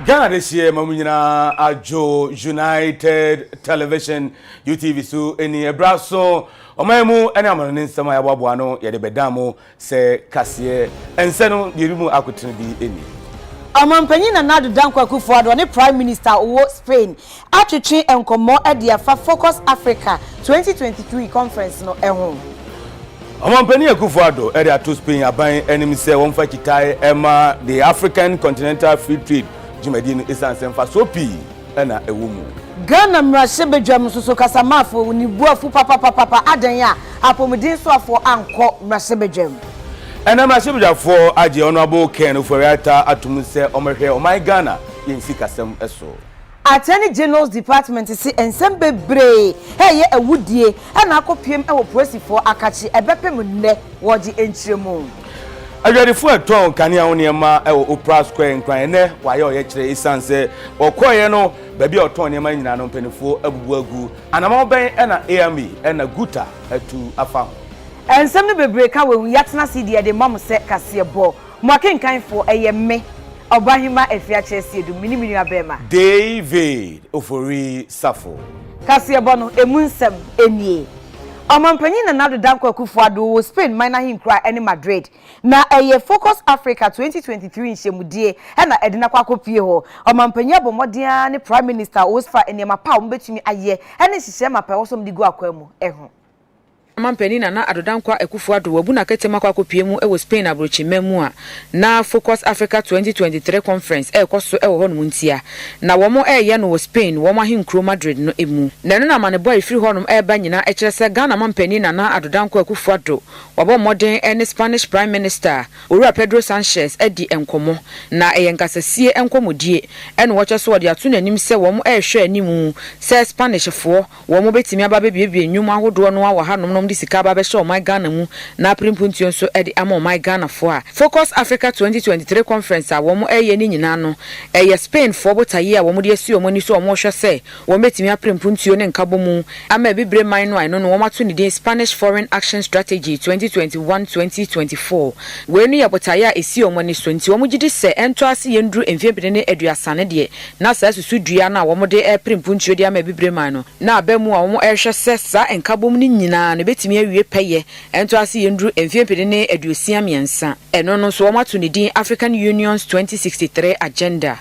Ghana this year, Mamuina Ajo United Television UTV so any abraso Omamu any amanin sama ya babuano ya de bedamo se kasiye enseno yirimu akutini bi eni. Amampanyin na nadu dankwa Akufo-Addo ne Prime Minister owo Spain atwetwe enkomo e de afa Focus Africa 2023 conference no ehun. Amampanyin Akufo-Addo e de ato Spain aban enim se won fa kitai ema the African Continental Free Trade Jumedino isanse mfa sopi na ewumu. Ghana mrashebedwam soso kasamafo ni buafu papa adan ya apomudin so afo anko mrashebedwam. Ena mrashebedwafo age honorable Ken Ofori atumse omehwe omai Ghana yensi kasem eso. Attorney General's Department si ensem bebre heye ewudie na akopiem ewo prosifo akachi ebepem nne woji enchiremu. Ajadifo eton kania oniema ewo Opera Square nkran ne waye oye kire isanse okoye no baabi oton niema nyina no mpenifo abubu agu anama oben na AME na guta atu afa ensem ne bebre ka we yatena CD de mam se kase bo mo akenkanfo eye me obahima Afia Asiedu mini abema David Ofori Sarfo kase bo no emunsem enie Amampanyin na nadu dankwa Akufo-Addo wo Spain minor him cry any Madrid na eye Focus Africa 2023 nhemudie na edina kwa kopie ho Amampanyin abomodia ne Prime Minister Osfa enema pa ombetumi aye ene hihye mapa wosom digu akwamu eho Amampanyin na adodankwa Akufo-Addo wabu na ketema kwa kopie mu ewo Spain abrochi memu a na Focus Africa 2023 conference ekoso ewo ho ntia na womo eye no wo Spain womo ahinkro Madrid no emu na no na mane boy free honum eba nyina ekirese Ghana Amampanyin na adodankwa Akufo-Addo wabo modern ene Spanish Prime Minister Ora Pedro Sanchez edi enkomo na eyenkasasie enkomodie ene woche so wode ato nanim se womo ehwe animu se Spanish fo womo betimi aba bebiebie nyum ahodo no wa hanom di sika ba be show my Ghana mu na primpuntion so edi ama my Ghana fo a Focus Africa 2023 conference a womo eye ni nyina no eye Spain fo botaye a womo de asi omoni so omo hwe se womo betimi aprimpuntion ne nkabo mu ama bibre man no no womo ato ni din Spanish Foreign Action Strategy 2021-2024 we nu ya botaye a esi omoni so nti womo gidi se ento ase yendru emfiebede ne aduasane de na sa susudua na womo de primpuntion de ama bibre man no na abamu a womo ehwe se sa nkabo mu ni nyina ne betimi awie peye ento ase yendru emfiebede ne aduosia miensa eno no so womo ato ni din African Union's 2063 agenda.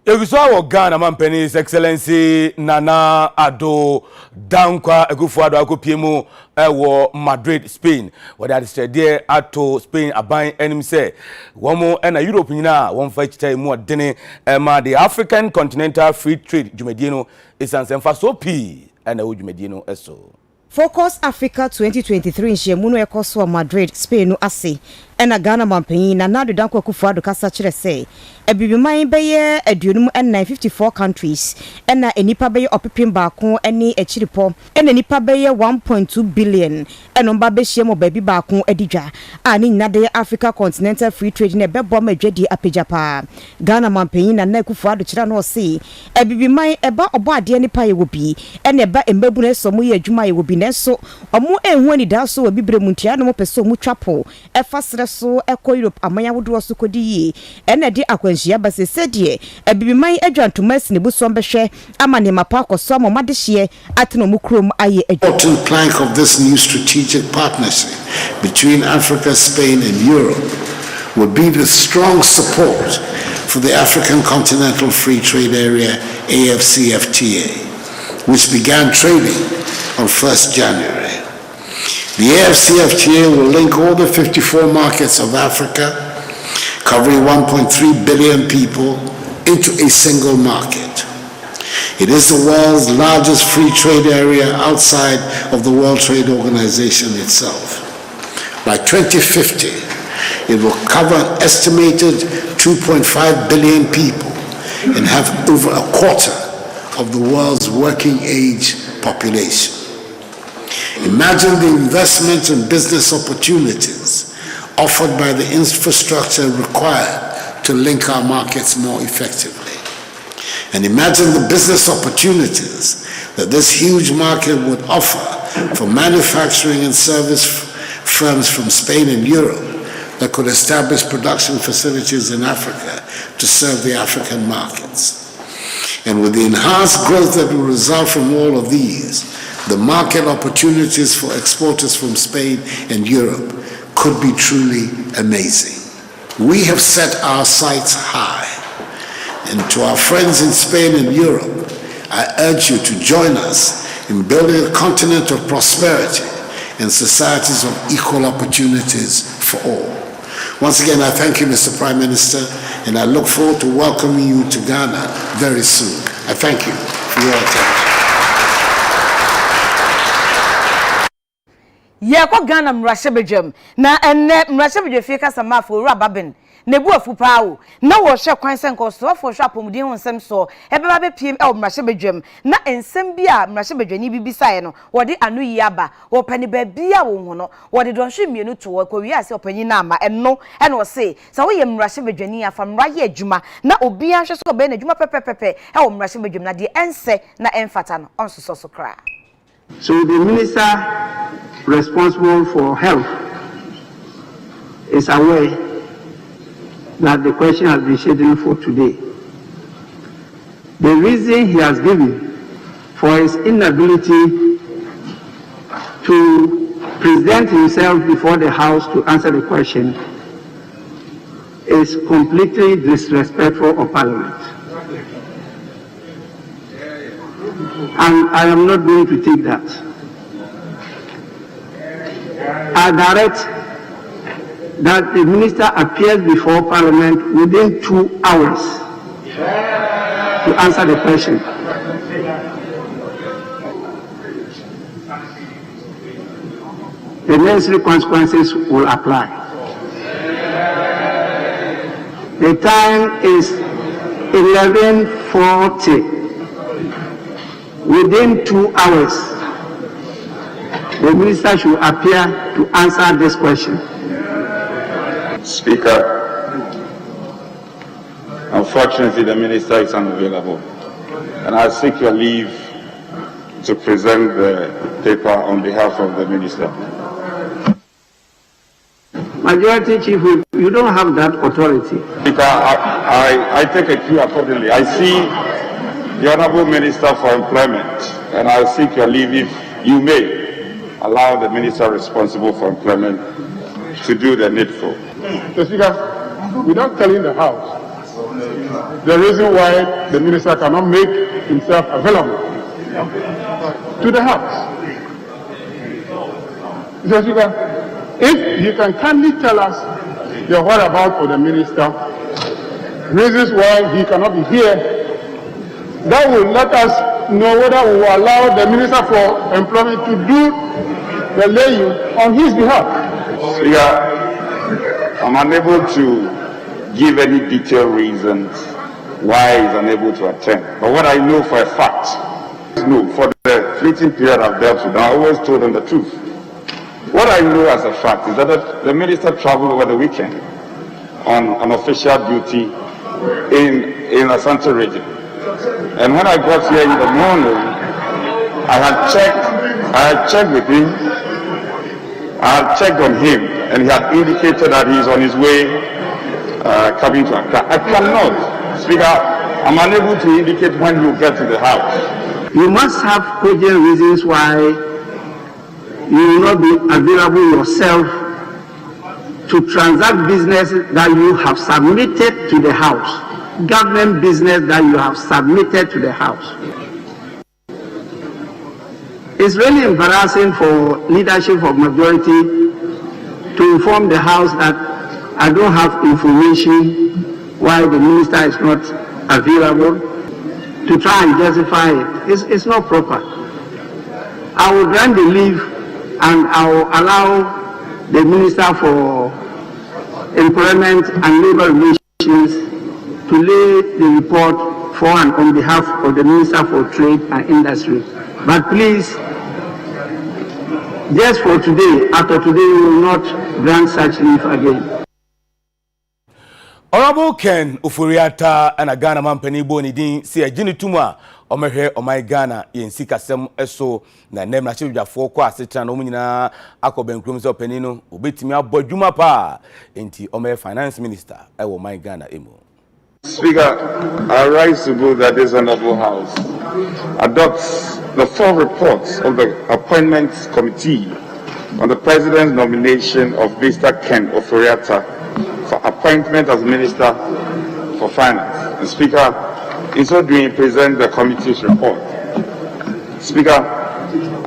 Egusawo Ghana Amampanyin His Excellency Nana Addo Dankwa Akufo-Addo akopiemu ewo Madrid Spain wada distrede ato Spain aban enim se womo na Europe nyina wonfa chitai mu odene ma the African Continental Free Trade Jumedie no isanse mfa so pi na wo Jumedie no eso Focus Africa 2023 nhemu no ekoso Madrid Spain no ase ena Ghana Amampanyin na nadu dankwa Akufo-Addo kasa kire se ebibiman beye aduonum na 54 countries ena enipa beye opepem baako eni echiripo ena enipa beye 1.2 billion eno mba be hye mo baabi baako adidwa ani nyina de Africa Continental Free Trade ne bebo ma dwadi apejapa Ghana Amampanyin na Akufo-Addo kira no se ebibiman eba obo ade nipa ye wobi ena eba embabu na so mo ye adwuma ye wobi nenso omo enhu ani da so wabibre mu ntia no mo peso mu twapo efa sere so eko Europe amanya wodo so kodi yi ena de akwanhia base sedie ebibiman adwantomas ne busom behwe amane mapa akoso amomade hye ateno mu krom aye important plank of this new strategic partnership between Africa, Spain and Europe would be the strong support for the African Continental Free Trade Area AFCFTA, which began trading on 1st January. The AFCFTA will link all the 54 markets of Africa, covering 1.3 billion people, into a single market. It is the world's largest free trade area outside of the World Trade Organization itself. By 2050, it will cover an estimated 2.5 billion people and have over a quarter of the world's working age population. Imagine the investment and business opportunities offered by the infrastructure required to link our markets more effectively. And imagine the business opportunities that this huge market would offer for manufacturing and service firms from Spain and Europe that could establish production facilities in Africa to serve the African markets. And with the enhanced growth that will result from all of these, the market opportunities for exporters from Spain and Europe could be truly amazing. We have set our sights high, and to our friends in Spain and Europe, I urge you to join us in building a continent of prosperity and societies of equal opportunities for all. Once again, I thank you, Mr. Prime Minister, and I look forward to welcoming you to Ghana very soon. I thank you for your attention. Yeko Ghana mrashebejam na enne mrashebejwe fie kasa mafo ru ababen nebu afu paawo na wo hwe kwan senko so fo hwe apomuden ho nsem so ebeba be piem e mrashebejwam na ensem bia mrashebejwani bibisae no wode anu yi aba wo pani ba bia wo ho no wode donhwe mienu to wo kwawi ase opanyi na ama enno ene wo se sa wo ye mrashebejwani afa mraye adwuma na obi anhwe so be na adwuma pepepepe e wo mrashebejwam na de ense na enfata no onsoso so kra. So the minister responsible for health is aware that the question has been scheduled for today. The reason he has given for his inability to present himself before the House to answer the question is completely disrespectful of Parliament. And I am not going to take that. I direct that the minister appears before Parliament within 2 hours to answer the question. The necessary consequences will apply. The time is 11:40. Within 2 hours, the minister should appear to answer this question. Speaker, unfortunately the minister is unavailable, and I seek your leave to present the paper on behalf of the minister. Majority Chief, you don't have that authority. Speaker, I take a cue accordingly. I see the Honourable Minister for Employment, and I seek your leave if you may allow the minister responsible for employment to do the needful. Mr. Speaker, without telling the House the reason why the minister cannot make himself available to the House. Mr. Speaker, if you can kindly tell us the whereabouts of the minister, reasons why he cannot be here, that will let us know whether we will allow the Minister for Employment to do the laying on his behalf. Speaker, I'm unable to give any detailed reasons why he's unable to attend. But what I know for a fact, for the fleeting period I've dealt with, I always told them the truth. What I know as a fact is that the minister traveled over the weekend on an official duty in Asante region. And when I got here in the morning, I had checked with him, I had checked on him, and he had indicated that he is on his way coming to Accra. I cannot, Speaker, I'm unable to indicate when he will get to the House. You must have cogent reasons why you will not be available yourself to transact business that you have submitted to the House. Government business that you have submitted to the House. It's really embarrassing for leadership of majority to inform the House that I don't have information why the minister is not available, to try and justify it. It's not proper. I will grant the leave and I will allow the Minister for Employment and Labour Relations to lay the report for and on behalf of the Minister for Trade and Industry. But please, just for today, after today, we will not grant such leave again. Honorable Ken Ofori and Ghana man penny boni din si agini tuma omehwe omai Ghana yensi kasem eso na nem na chibjafo kwa asetra na omunyina akobenkrum se openi no obetimi abodwuma pa enti omeh finance minister ewo omai Ghana emo. Speaker, I rise to move that this honorable house adopts the 4 reports of the Appointments Committee on the President's nomination of Mr. Ken Ofori for appointment as Minister for Finance. And Speaker, in so doing, present the committee's report. Speaker,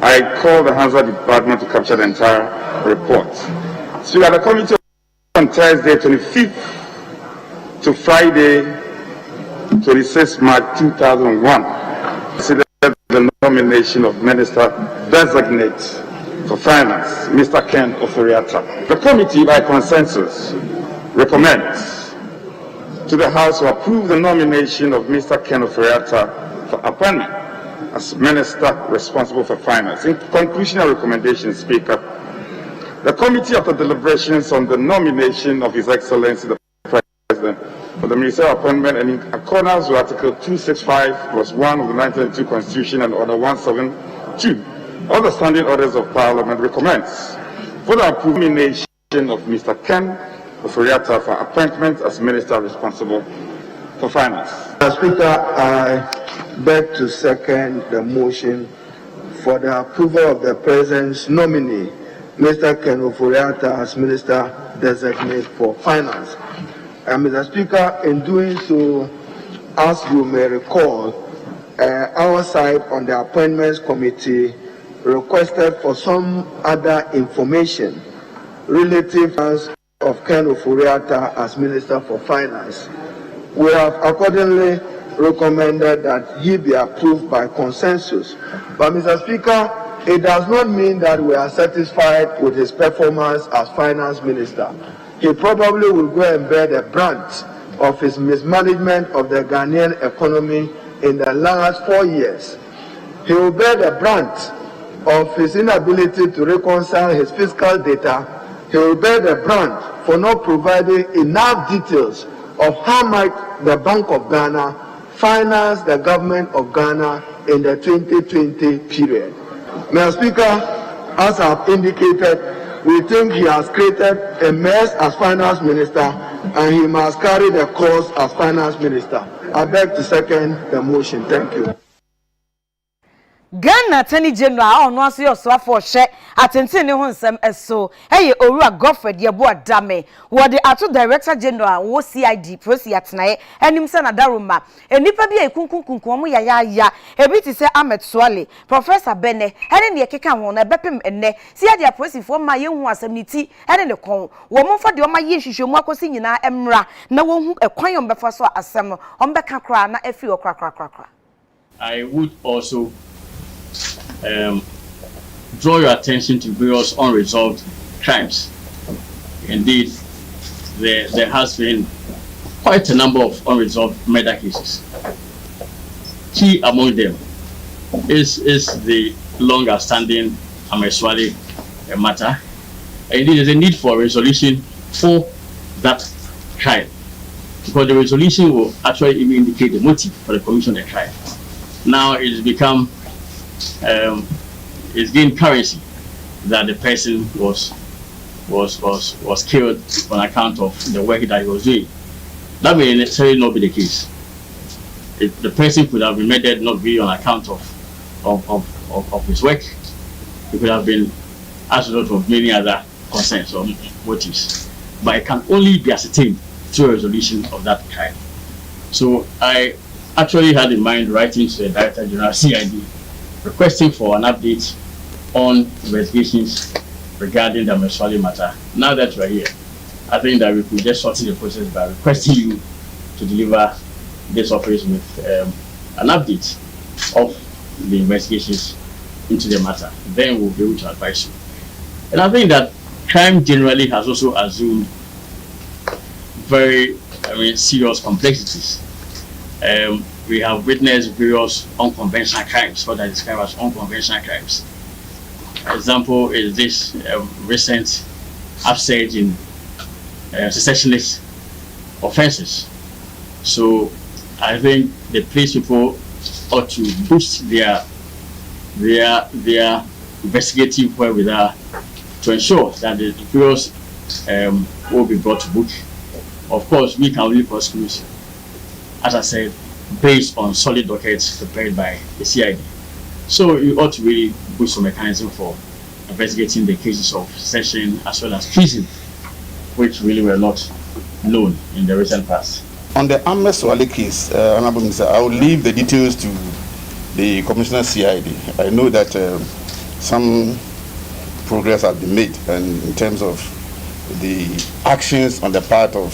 I call the Hansa Department to capture the entire report. Speaker, the committee on Thursday 25th to Friday 26 March 2001 considered the nomination of Minister Designate for Finance, Mr. Ken Ofori. The committee, by consensus, recommends to the House to approve the nomination of Mr. Ken Ofori for appointment as Minister responsible for Finance. In conclusion and recommendation, Speaker, the committee, after deliberations on the nomination of His Excellency the President for the ministerial appointment and in accordance with Article 265 plus 1 of the 1992 Constitution and Order 172, all the standing orders of Parliament, recommends for the nomination of Mr. Ken Ofori for appointment as Minister responsible for Finance. Speaker, I beg to second the motion for the approval of the President's nominee, Mr. Ken Ofori as Minister Designate for Finance. Mr. Speaker, in doing so, as you may recall, our side on the Appointments Committee requested for some other information relative to of Ken Ofori as Minister for Finance. We have accordingly recommended that he be approved by consensus. But Mr. Speaker, it does not mean that we are satisfied with his performance as Finance Minister. He probably will go and bear the brunt of his mismanagement of the Ghanaian economy in the last 4 years. He will bear the brunt of his inability to reconcile his fiscal data. He will bear the brunt for not providing enough details of how much the Bank of Ghana financed the government of Ghana in the 2020 period. Mr. Speaker, as I have indicated, we think he has created a mess as Finance Minister and he must carry the cost as Finance Minister. I beg to second the motion. Thank you. Ghana Attorney General ono aso yo so afo hye atenten ne ho nsem eso eye Owura Godfred Yebo Adame wo de ato Director General wo CID prosi atenaye enim se na daroma enipa bi ekunkunkun mo ya ebi ti se Ahmed Swale Professor Bene ene ne keka ho na bepem enne CID prosi fo ma ye hu asem ni ti ene ne kon wo mo fa de o ma ye hwehwemu akosi nyina emra na wo hu ekwan yo befa so asem o mbeka kra na afi o kra. I would also draw your attention to various unresolved crimes. Indeed, there has been quite a number of unresolved murder cases. Key among them is the longer-standing Ameswale matter. Indeed, there's a need for a resolution for that crime, because the resolution will actually even indicate the motive for the commission of the crime. Now it has become it's gained currency that the person was killed on account of the work that he was doing. That may necessarily not be the case. If the person could have been murdered not be on account of his work, it could have been as a result of many other concerns or motives. But it can only be ascertained through a resolution of that kind. So I actually had in mind writing to the Director General CID requesting for an update on investigations regarding the Meswali matter. Now that we're here, I think that we could just shorten the process by requesting you to deliver this office with an update of the investigations into the matter. Then we'll be able to advise you. And I think that crime generally has also assumed very serious complexities. We have witnessed various unconventional crimes, what I describe as unconventional crimes. Example is this recent upsurge in secessionists offenses. So I think the police people ought to boost their investigative work with her to ensure that the various will be brought to book. Of course, we can only prosecute, as I said, based on solid dockets prepared by the CID. So you ought to really boost some mechanism for investigating the cases of session as well as treason, which really were not known in the recent past. On the Ahmed Swale case, Honorable Minister, I will leave the details to the Commissioner CID. I know that some progress has been made and in terms of the actions on the part of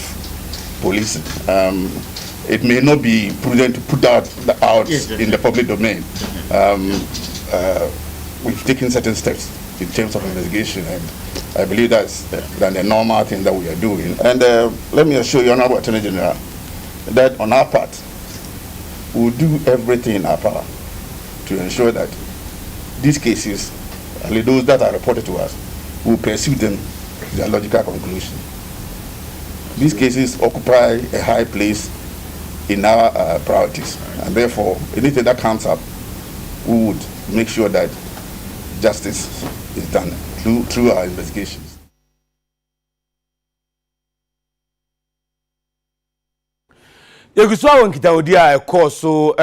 police. It may not be prudent to put that out in the public domain. We've taken certain steps in terms of investigation, and I believe that's the normal thing that we are doing. And let me assure you, Honorable Attorney General, that on our part, we'll do everything in our power to ensure that these cases, only those that are reported to us, will pursue them to their logical conclusion. These cases occupy a high place in our priorities, and therefore anything that comes up, we would make sure that justice is done through our investigations. Yeguswa Nkitaodia Ekoso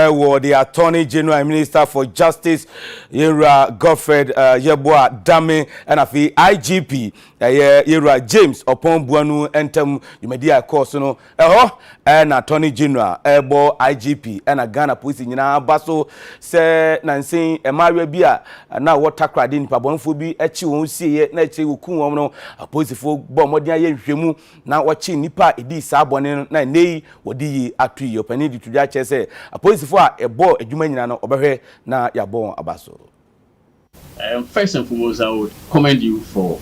the Attorney General and Minister for Justice Yera Godfred Yeboah Dame and Afi IGP Yera James upon Buanu Entem Yumedia Ekoso no and Attorney General Ebo IGP and a Ghana Police nyina baso se nansin emawe bia na water crowding pabonfo bi echi won sie na echi wukun won no aposifo bo modin aye hwemu na wachi nipa edi sa abone na nei wodi atu yopani di tudja chese aposifo a ebo adwuma nyina no obehwe na yabon abaso. First and foremost, I would commend you for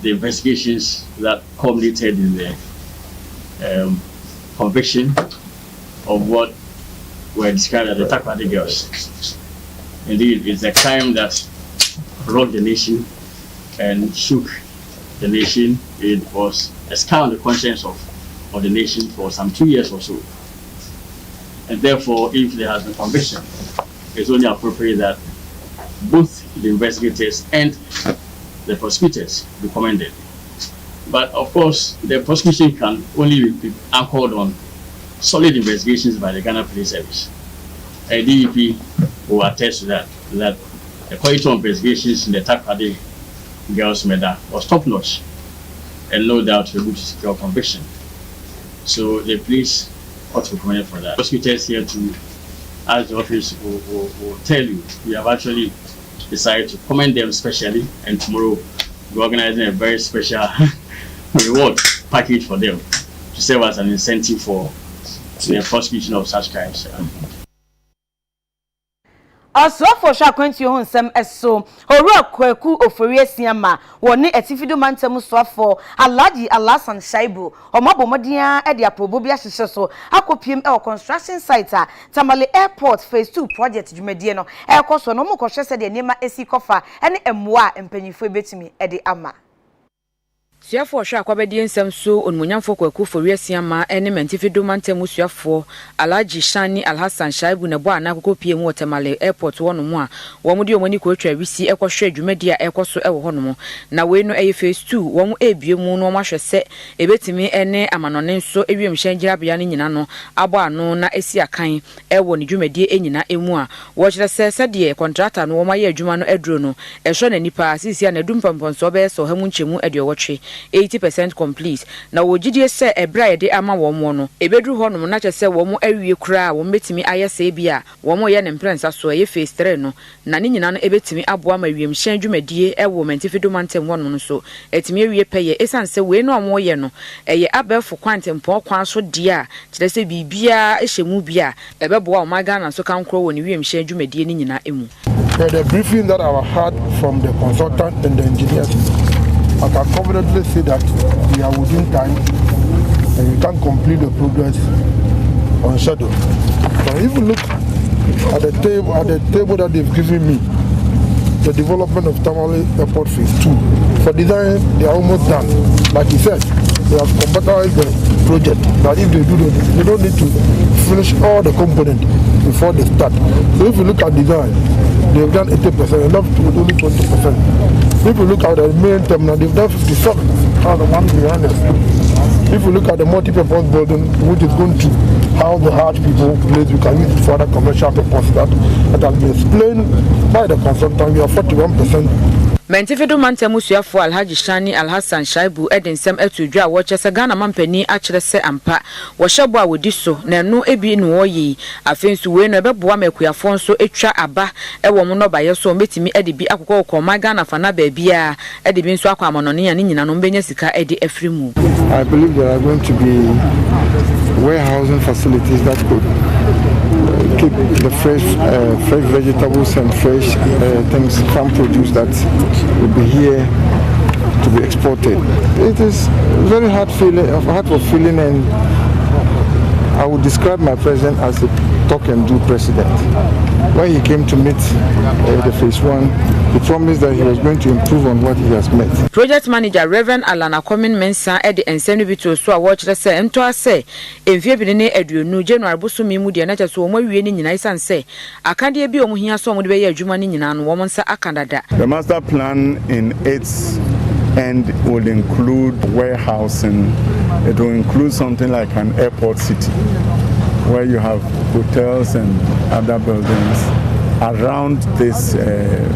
the investigations that culminated in the conviction of what were described as the Takrady girls. Indeed, it's a crime that rocked the nation and shook the nation. It was a scar on the conscience of the nation for some 2 years or so. And therefore, if there has been conviction, it's only appropriate that both the investigators and the prosecutors be commended. But of course, the prosecution can only be anchored on solid investigations by the Ghana Police Service. A DEP will attest to that the quality of investigations in the Takrady girls' murder was top-notch, and no doubt we're able to secure conviction. So the police ought to be commended for that. Prosecutors here to, as the office will tell you, we have actually decided to commend them specially, and tomorrow we're organizing a very special reward package for them to serve as an incentive for the prosecution of such crimes. Sarfo shakwentu ho nsem eso owura kwaku Ofori asiama woni etifido mantem Sarfo Alhaji Alhassan Shaibu omabomodian e de aprobo bia hyehyɛ so akopiem e construction site a Tamale Airport phase 2 project dwumadie no e koso no mo kohwe se de nema esi kofa ene emmoa empanyifo betimi e de ama. Suafo hwa akwabedie nsem so onmunyamfo kwaku Ofori asiama ene mentifido mantem suafo Alhaji Shani Alhassan Shaibu na bo ana akokopie mu Tamale Airport wono mu a wo mu de omani ko atwa wisi ekohwe adwumadi a ekoso e wo hono mu na we no eye phase 2 wo mu ebie mu no mahwe se ebetimi ene amanone nso ewiem hyangira bia ne nyina no abo ano na esi akan e wo ne dwumadi enyina emu a wo kyerɛ se de contractor no wo maye adwuma no eduro no ehwe na nipa sisi a na dumpampɔnso be so hamu nchemu ediowotwe 80% complete na wogidie se ebra ye de ama wo mo no ebedru ho no na kyese wo mo awie kura wo metimi ayese bia wo mo ye ne mprensa so ye phase 3 no na ne nyina no ebetimi aboa ma wiem hyan dwumadie e wo mentifido mantem wo no so etimi awie peye esanse we no mo ye no eye abefo kwantempɔ kwan so die a kyerese bibia ehyemu bia ebeboa wo magana so kankro wo ne wiem hyan dwumadie ne nyina emu. The briefing that I had from the consultant and the engineers, I can confidently say that we are within time and we can complete the progress on schedule. So if you look at the table that they've given me, the development of Tamale Airport Phase 2, for design they are almost done. Like he said, they have commercialized the project. That if they do this, they don't need to finish all the components before they start. So if you look at design, they've done 80%, enough to only 20%. If you look at the main terminal, they've done 57 out of 1 billion. If you look at the multi-purpose building, which is going to house the hard people place, you can use it for other commercial purposes that has been explained by the consultant. We are 41%. Mentifedo Mantemusiafo Alhaji Shani Alhassan Shaibu Edensem Etudwa Watchesa Ghana Mampeni Akyere se ampa Washabo a wodi so na no ebi no oyi afensu we no ebeboa mekuafo nso etwa aba ewo mo no baye so metimi ede bi akokọ koma Ghana fana ba bia ede bi nso akwa amonone ya ne nyina no mbenya sika ede afrimu. I believe there are going to be warehousing facilities that could keep the fresh vegetables and fresh things, farm produce that will be here to be exported. It is very heartful feeling, and I would describe my president as a talk and do president. When he came to meet the phase 1, he promised that he was going to improve on what he has met. Project manager Reverend Alana Komin Mensa edi ensemi bitu so a watchere se ento ase emfie bi ne aduonu January bosumi mu de na kye so omo wie ni nyina isan se akade bi omo hia so omo de be ye adwuma ni nyina no omo nsa akandada. The master plan in its end will include warehousing. It will include something like an airport city where you have hotels and other buildings around this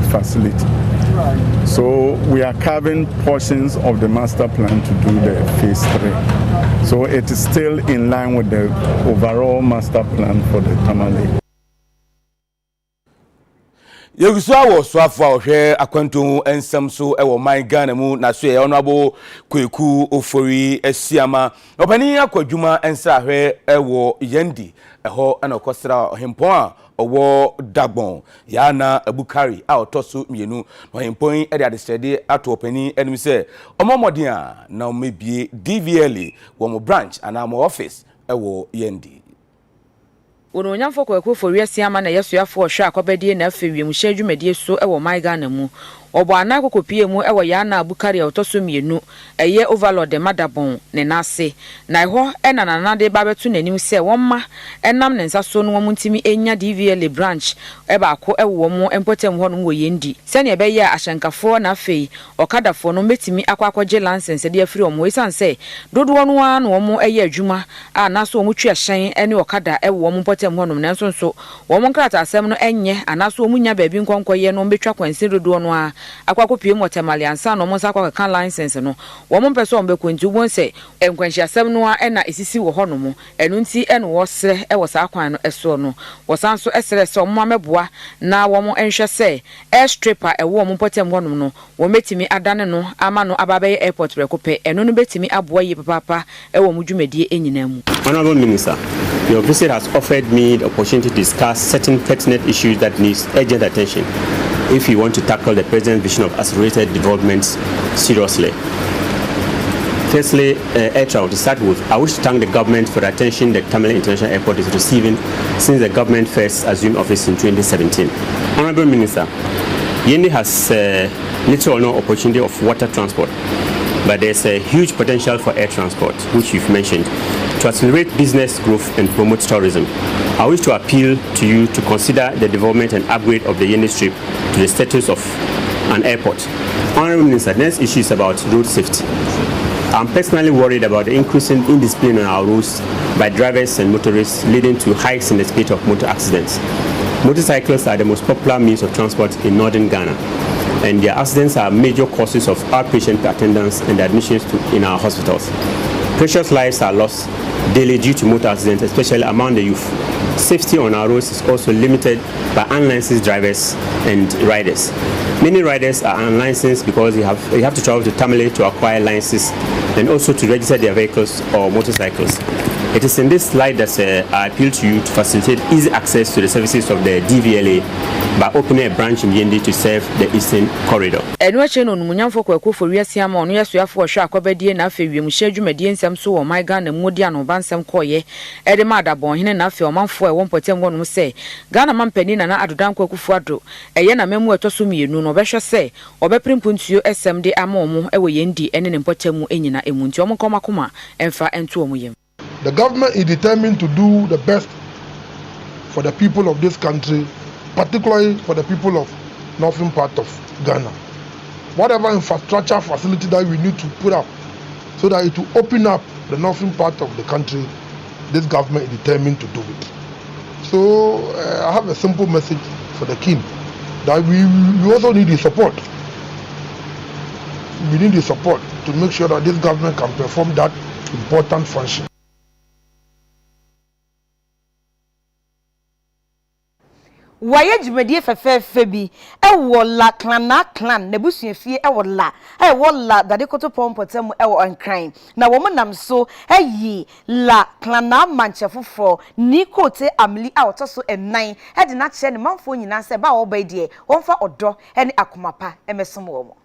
facility. So we are carving portions of the master plan to do the phase 3. So it is still in line with the overall master plan for the Tamale. Yegusa wo Sarfo ohwe akwantu ensam so ewo man Ghana mu na so ye honorable Kweku Ofori Asiama opani akwadwuma ensa ahwe ewo Yendi eho ana okosra ohempon a owo Dagbon yana Abukari a otoso mienu ohempon e de adestede ato opani enim se omomodin a na omebie DVL wo mo branch ana mo office ewo Yendi. Wono nyamfo Kweku Ofori Asiama na yesuafo ohwe akobedie na afewiem hye adwumadie so ewo man Ghana mu obo ana kokopie mu ewo yana Abukari a otoso mienu eye overlord de Madabon ne nase na eho ena nanade ba betu nanim se womma enam ne nsa so no womuntimi enya DVL branch eba ko ewo mo empotem ho no wo Yendi se ne ebe ye ahyankafo na afei okadafo no metimi akwakoje license de afiri omo isan se dodo no a no omo eye adwuma a naso omo twa hyen ene okada ewo mo empotem ho no nanso so womo nkrata asem no enye anaso omo nya ba bi nkonkoye no betwa kwanse dodo no a akwakopie mo temale ansa no mo sa kwaka license no wo mo pese ombe kwanti wo se enkwanhyi asem no a na esisi wo ho no mo enu nti ene wo sre e wo sa kwan no eso no wo san so esre se omo ameboa na wo mo enhwe se air stripper e wo mo potem ho no wo metimi adane no ama no ababe airport rekope enu no betimi aboa yi papa e wo mo dwumadie enyina mu. Honorable Minister, your visit has offered me the opportunity to discuss certain pertinent issues that need urgent attention if you want to tackle the President's vision of accelerated development seriously. Firstly, air travel. To start with, I wish to thank the government for the attention the Tamale International Airport is receiving since the government first assumed office in 2017. Honorable Minister, Yendi has little or no opportunity of water transport, but there's a huge potential for air transport, which you've mentioned, to accelerate business growth and promote tourism. I wish to appeal to you to consider the development and upgrade of the Yendi Strip to the status of an airport. Honorable Minister, the next issue is about road safety. I'm personally worried about the increasing indiscipline on our roads by drivers and motorists, leading to hikes in the spate of motor accidents. Motorcycles are the most popular means of transport in northern Ghana, and their accidents are major causes of outpatient attendance and admissions in our hospitals. Precious lives are lost daily due to motor accidents, especially among the youth. Safety on our roads is also limited by unlicensed drivers and riders. Many riders are unlicensed because they have to travel to Tamale to acquire licenses and also to register their vehicles or motorcycles. It is in this light that I appeal to you to facilitate easy access to the services of the DVLA by opening a branch in Yendi to serve the Eastern Corridor. Enwache no munyamfo kwa Ofori asiama onu yasuafo hwe akwabadie na afa wiemhye adwumadie nsam so wo maiga na mudia no bansam koye ede ma adabon hene na afa omanfo e wonpotem wonu se Ghana mampani na adodanko akufuado eye na memu etoso mienu no behwe se obeprimpuntuo SMD ama omo e wo Yendi ene ne mpotemu enyina emunti omokomakoma emfa ento omo yem. The government is determined to do the best for the people of this country, particularly for the people of northern part of Ghana. Whatever infrastructure facility that we need to put up so that it will open up the northern part of the country, this government is determined to do it. So I have a simple message for the king that we also need his support. We need his support to make sure that this government can perform that important function. Waye dwumadie fefefe bi e wo la clan na busuafie e wo la dade koto pompotem e wo onkran na wo nam so eyi la clan manche foforo ni kote amli a otoso enan e de na che ne manfo nyina se ba wo ba die wonfa odo e ne akomapa emesom wo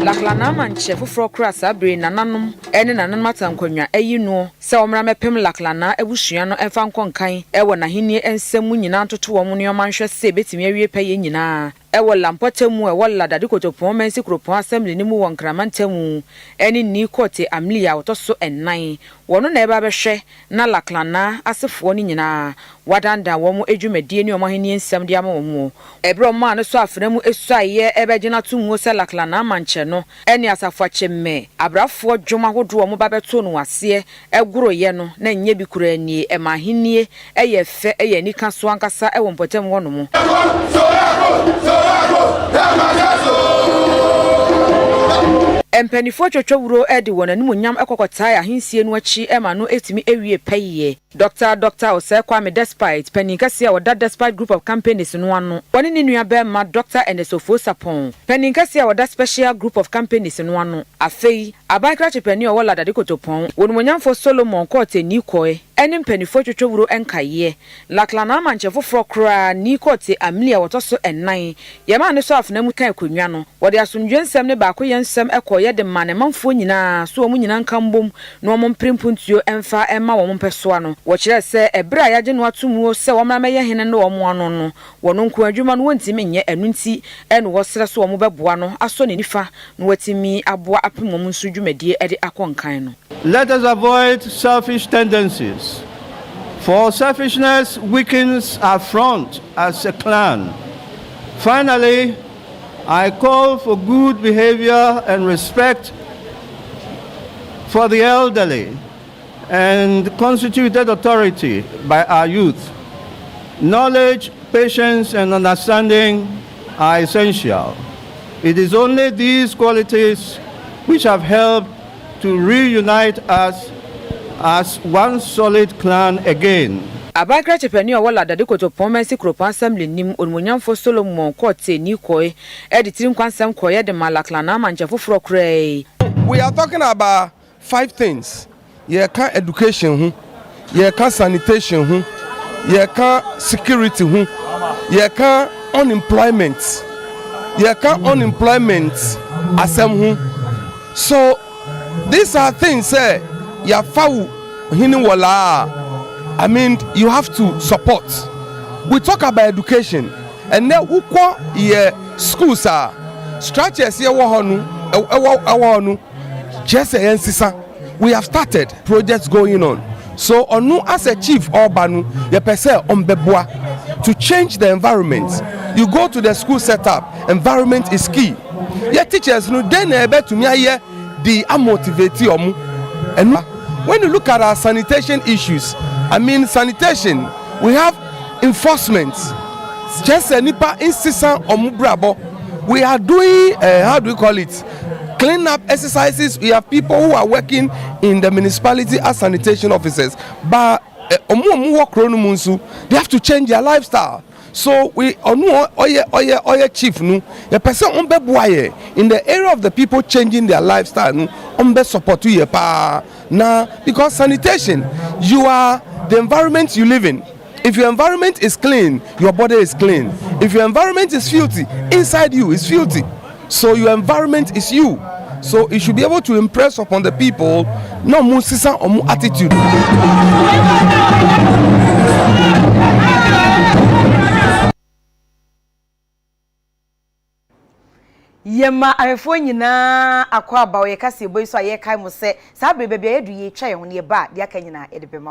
Laklana manche foforo krasa bre nananom ene nananom atankwanya ayinu se omra mepem laklana ebusua no emfa nkonkan e wo nahenie ensam nyina ntoto wo ne omanhwe se betimi awie peye nyina ewo lampotemu ewo ladade kotopon mensi kropon assembly ni mu wonkramantamu eni ni kote amlia otoso enan wono na eba behwe na laklana asefo ni nyina wadanda wo mu edwumadie ni omaheni ensam de ama wo mu ebro ma no so aframu esuaye ebegina tumu se laklana manche no eni asafo achemme abrafo dwoma hodo wo mu babeto no wase egoroye no na nya bi kura ani emahenie eye fe eye ni kaso ankasa ewo mpotem wono mu Empenifo twotwowuro edi wonanimu nyam ekokotai ahensie no achi ema no etimi ewie peye Dr. Osekwame despite peninkasi a woda despite group of companies no ano woni ni nua be ma Dr. Enesofo Sapon peninkasi a woda special group of companies no ano afei abankra chepeni o wola dade kotopon wonumunyamfo Solomon Court ni koe eni mpenifo twotwowuro enkaye laklana manche foforo kra ni kote amlia wotoso enan yema ne so afnamu kan konwa no wode asomdwe nsem ne ba ko yensem ekoye de mane manfo nyina so omu nyina nkambom no omo mprimpuntuo emfa ema wo mpesoa no wo kire se ebra yaje no atomuo se wo mrameye hene no omo ano no wono nko adwuma no wontimi nye enunti ene wo sere so omo beboa no aso ne nifa no watimi aboa apemom nso dwumadie ede akonkan no. Let us avoid selfish tendencies, for selfishness weakens our front as a clan. Finally, I call for good behavior and respect for the elderly and constituted authority by our youth. Knowledge, patience, and understanding are essential. It is only these qualities which have helped to reunite us as one solid clan again. Abakra chepeni o wala dade kotopon mensi kropon assembly nim onmunyamfo Solomon Court ni koe editirin kwansam koye de malaklana manche foforo krai. We are talking about 5 things. Ye can education, ye can sanitation, ye can security, ye can unemployment, asem. So these are things ya fawu hini wala. I mean, you have to support. We talk about education, and then ukwa ye schools are structures ye wahonu just ensisa. We have started projects going on. So onu as a chief urbanu ye pese ombeboa to change the environment. You go to the school setup, environment is key. Your teachers no then ebe to me here the motivate omu. And when you look at our sanitation issues, I mean sanitation, we have enforcement. Just a nipa insistent omubrabo. We are doing how do we call it? Clean up exercises. We have people who are working in the municipality as sanitation officers, but they have to change their lifestyle. So we oye chief nu the person in the area of the people changing their lifestyle nu support you pa Now, because sanitation, you are the environment you live in. If your environment is clean, your body is clean. If your environment is filthy, inside you is filthy. So your environment is you. So it should be able to impress upon the people, no more sisa or more attitude. Yema afo nyina akwa ba we kase boy so aye kai mo se sa bebe bia edu ye twa ye ho ne ba dia ka nyina e de